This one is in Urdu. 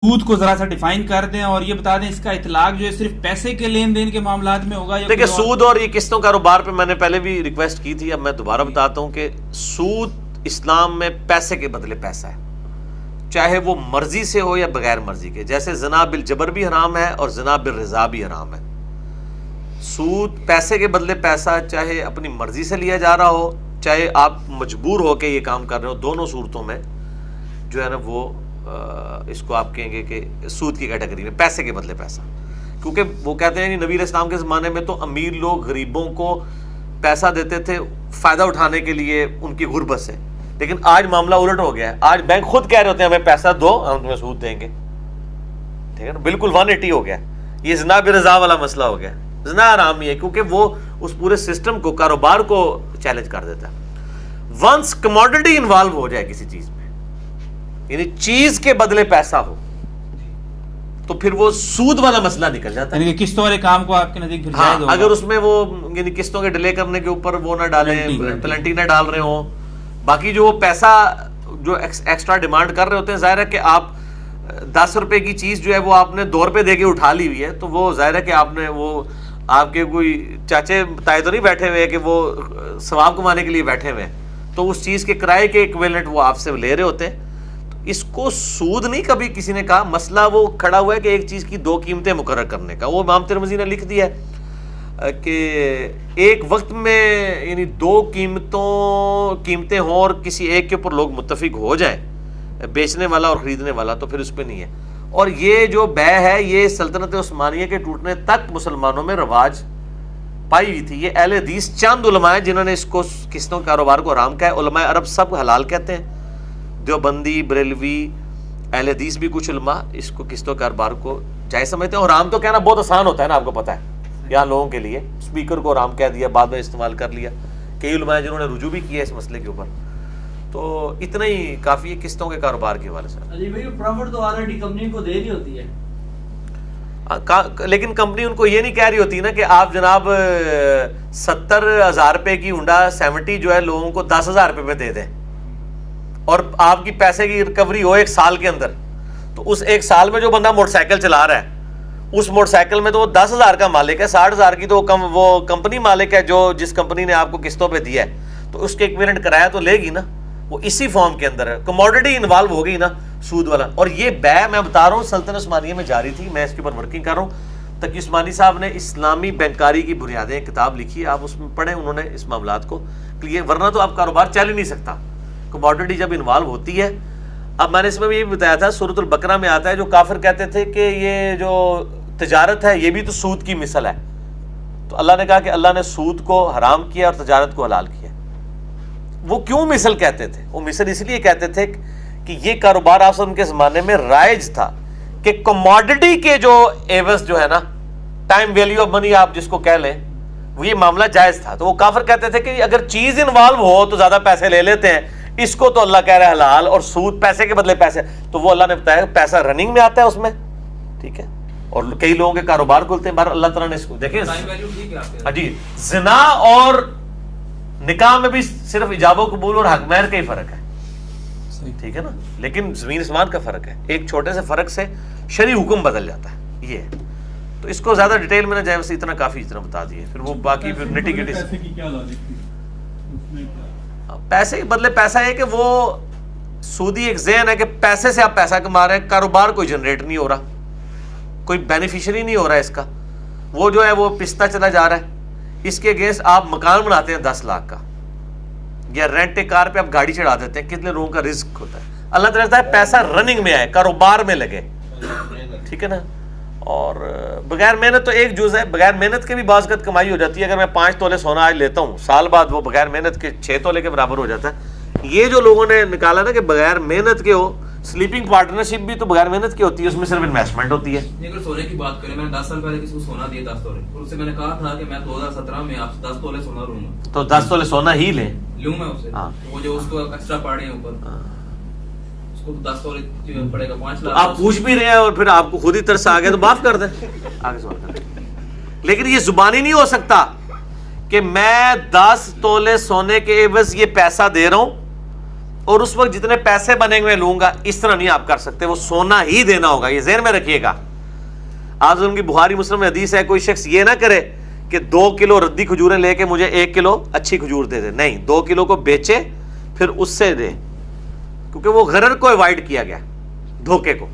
سود کو ذرا سا ڈیفائن کر دیں اور یہ بتا دیں اس کا اطلاق جو ہے صرف پیسے کے لین دین کے معاملات میں ہوگا یا دیکھیں سود اور یہ قسطوں کاروبار پہ میں نے پہلے بھی ریکویسٹ کی تھی، اب میں دوبارہ بتاتا ہوں کہ سود اسلام میں پیسے کے بدلے پیسہ ہے، چاہے وہ مرضی سے ہو یا بغیر مرضی کے. جیسے زنا بالجبر بھی حرام ہے اور زنا بالرضا بھی حرام ہے. سود پیسے کے بدلے پیسہ چاہے اپنی مرضی سے لیا جا رہا ہو چاہے آپ مجبور ہو کے یہ کام کر رہے ہو، دونوں صورتوں میں جو ہے نا وہ اس کو آپ کہیں گے کہ سود کی کیٹیگری میں پیسے کے بدلے پیسہ. کیونکہ وہ کہتے ہیں کہ نبی علیہ السلام کے زمانے میں تو امیر لوگ غریبوں کو پیسہ دیتے تھے فائدہ اٹھانے کے لیے ان کی غربت سے، لیکن آج معاملہ الٹ ہو گیا ہے. آج بینک خود کہہ رہے ہوتے ہیں ہمیں پیسہ دو ہم تمہیں سود دیں گے. ٹھیک ہے نا، بالکل 180 ہو گیا. یہ زنا برضا والا مسئلہ ہو گیا. زنا حرام ہی ہے کیونکہ وہ اس پورے سسٹم کو، کاروبار کو چیلنج کر دیتا ہے. ونس کموڈٹی انوالو ہو جائے کسی چیز میں، یعنی چیز کے بدلے پیسہ ہو، تو پھر وہ سود والا مسئلہ نکل جاتا ہے. یعنی کہ قسطوں والے کام کو آپ کے نزدیک پھر ہاں جائز ہوگا. اگر اس میں وہ یعنی قسطوں کے ڈیلے کرنے کے اوپر وہ نہ ڈالیں، پلنٹی نہ ڈال رہے ہوں، باقی جو وہ پیسہ جو ایکسٹرا ڈیمانڈ کر رہے ہوتے ہیں، ظاہر ہے کہ آپ 10 روپے کی چیز جو ہے وہ آپ نے 2 روپے دے کے اٹھا لی ہوئی ہے، تو وہ ظاہر ہے کہ آپ نے وہ آپ کے کوئی چاچے تائے تو نہیں بیٹھے ہوئے کہ وہ ثواب کمانے کے لیے بیٹھے ہوئے ہیں، تو اس چیز کے کرائے کے ایکویلنٹ وہ آپ سے لے رہے ہوتے ہیں. اس کو سود نہیں کبھی کسی نے کہا. مسئلہ وہ کھڑا ہوا ہے کہ ایک چیز کی 2 قیمتیں مقرر کرنے کا. وہ امام ترمذی نے لکھ دیا ہے کہ ایک وقت میں یعنی 2 قیمتیں ہوں اور کسی ایک کے اوپر لوگ متفق ہو جائیں، بیچنے والا اور خریدنے والا، تو پھر اس پہ نہیں ہے. اور یہ جو بے ہے یہ سلطنت عثمانیہ کے ٹوٹنے تک مسلمانوں میں رواج پائی ہوئی تھی. یہ اہل حدیث چند علماء ہیں جنہوں نے اس کو قسطوں کاروبار کو حرام کہا ہے. علماء عرب سب حلال کہتے ہیں، دیوبندی، بریلوی، اہل حدیث بھی کچھ علماء اس کو قسطوں کاروبار کو جائز سمجھتے ہیں. اور حرام تو کہنا بہت آسان ہوتا ہے نا، آپ کو پتہ ہے یہاں لوگوں کے لیے اسپیکر کو حرام کہہ دیا، بعد میں استعمال کر لیا. کئی علماء ہیں جنہوں نے رجوع بھی کیا اس مسئلے کے اوپر. تو اتنا ہی کافی ہے قسطوں کے کاروبار کے حوالے سے. جی بھائی پروفٹ تو آلریڈی کمپنی کو دے رہی ہوتی ہے، لیکن کمپنی ان کو یہ نہیں کہہ رہی ہوتی نا کہ آپ جناب 70,000 روپے کی ہونڈا 70 جو ہے لوگوں کو 10,000 روپے میں دے دیں اور آپ کی پیسے کی ریکوری ہو 1 سال کے اندر. تو اس 1 سال میں جو بندہ موٹر سائیکل چلا رہا ہے اس موٹر سائیکل میں تو وہ 10,000 کا مالک ہے، 60,000 کی تو وہ کمپنی مالک ہے جو جس کمپنی نے آپ کو قسطوں پہ دیا ہے، تو اس کے ایکویلنٹ کرایہ تو لے گی نا. وہ اسی فارم کے اندر ہے، کموڈٹی انوالو ہو گئی نا سود والا. اور یہ بے میں بتا رہا ہوں سلطنت عثمانیہ میں جاری تھی. میں اس کے اوپر ورکنگ کر رہا ہوں. تقی عثمانی صاحب نے اسلامی بینکاری کی بنیادیں کتاب لکھی ہے، آپ اس میں پڑھیں. انہوں نے اس معاملات کو کلیئر، ورنہ تو آپ کاروبار چل ہی نہیں سکتا کموڈٹی جب انوالو ہوتی ہے. اب میں نے اس میں بھی یہ بتایا تھا، سورۃ البقرہ میں آتا ہے جو کافر کہتے تھے کہ یہ جو تجارت ہے یہ بھی تو سود کی مثل ہے، تو اللہ نے کہا کہ اللہ نے سود کو حرام کیا اور تجارت کو حلال کیا. وہ کیوں مثل کہتے تھے؟ وہ مثل اس لیے کہتے تھے کہ یہ کاروبار آپ کے زمانے میں رائج تھا کہ کموڈٹی کے جو ایوز جو ہے نا، ٹائم ویلیو آف منی آپ جس کو کہہ لیں، وہ یہ معاملہ جائز تھا. تو وہ کافر کہتے تھے کہ اگر چیز انوالو ہو تو زیادہ پیسے لے لیتے ہیں، اس کو تو اللہ کہہ رہا ہے حلال، اور سود پیسے کے بدلے پیسے. تو وہ اللہ نے بتایا پیسہ رننگ میں آتا ہے اس میں. ٹھیک ہے، اور کئی لوگوں کے کاروبار کھلتے ہیں. بہر اللہ تعالیٰ نے اس کو دیکھیں جی، زنا اور نکاح میں بھی صرف ایجاب و قبول اور حق مہر کا ہی فرق ہے. ٹھیک ہے نا، لیکن زمین اسمان کا فرق ہے. ایک چھوٹے سے فرق سے شرعی حکم بدل جاتا ہے. یہ ہے. تو اس کو زیادہ ڈیٹیل میں نہ جائیں، بس اتنا کافی، اتنا بتا دیے. پھر وہ باقی پھر نٹی گٹی پیسے کے بدلے پیسہ ہے کہ وہ سودی ایک ذہن ہے کہ پیسے سے آپ پیسہ کما رہے ہیں، کاروبار کوئی جنریٹ نہیں ہو رہا، کوئی بینیفیشری نہیں ہو رہا ہے اس کا. وہ جو ہے وہ پستا چلا جا رہا ہے. اس کے اگینسٹ آپ مکان بناتے ہیں 10 لاکھ کا، یا رینٹ کار پہ آپ گاڑی چڑھا دیتے ہیں، کتنے لوگوں کا رزق ہوتا ہے. اللہ تعالیٰ ہے پیسہ رننگ میں آئے، کاروبار میں لگے. ٹھیک ہے نا. اور بغیر محنت تو ایک جز ہے، بغیر محنت کے بھی بعض اوقات کمائی ہو جاتی ہے. اگر میں 5 تولے سونا آج لیتا ہوں، سال بعد وہ بغیر محنت کے 6 تولے کے برابر ہو جاتا ہے. یہ جو لوگوں نے نکالا نا کہ بغیر محنت کے ہو، سلیپنگ پارٹنرشپ بھی تو بغیر محنت کی ہوتی ہے، اس میں صرف انویسٹمنٹ ہوتی ہے. اگر سونے کی بات کریں، میں نے 10 سال پہلے کسی کو سونا دیا 10 تولے، اور اس سے میں نے کہا تھا کہ میں 2017 میں آپ سے 10 تولے سونا لوں گا. تو 10 تولے سونا ہی لیں میں اس سے. وہ جو اس کو ایکسٹرا پاڑے ہیں اوپر، اس کو 10 تولے پڑے گا 5 لاکھ. آپ پوچھ بھی رہے ہیں اور پھر آپ کو خود ہی ترس آ گیا تو معاف کر دیں، آگے سوال کر دیں. لیکن یہ زبانی نہیں ہو سکتا کہ میں 10 تولے سونے کے عوض یہ پیسہ دے رہا ہوں اور اس وقت جتنے پیسے بنے ہوئے لوں گا اس طرح نہیں آپ کر سکتے, وہ سونا ہی دینا ہوگا, یہ ذہن میں رکھیے گا. آج ان کی بخاری مسلم میں حدیث ہے, کوئی شخص یہ نہ کرے کہ 2 کلو ردی کھجوریں لے کے مجھے 1 کلو اچھی کھجور دے دے, نہیں, 2 کلو کو بیچے پھر اس سے دے, کیونکہ وہ غرر کو اوائڈ کیا گیا, دھوکے کو.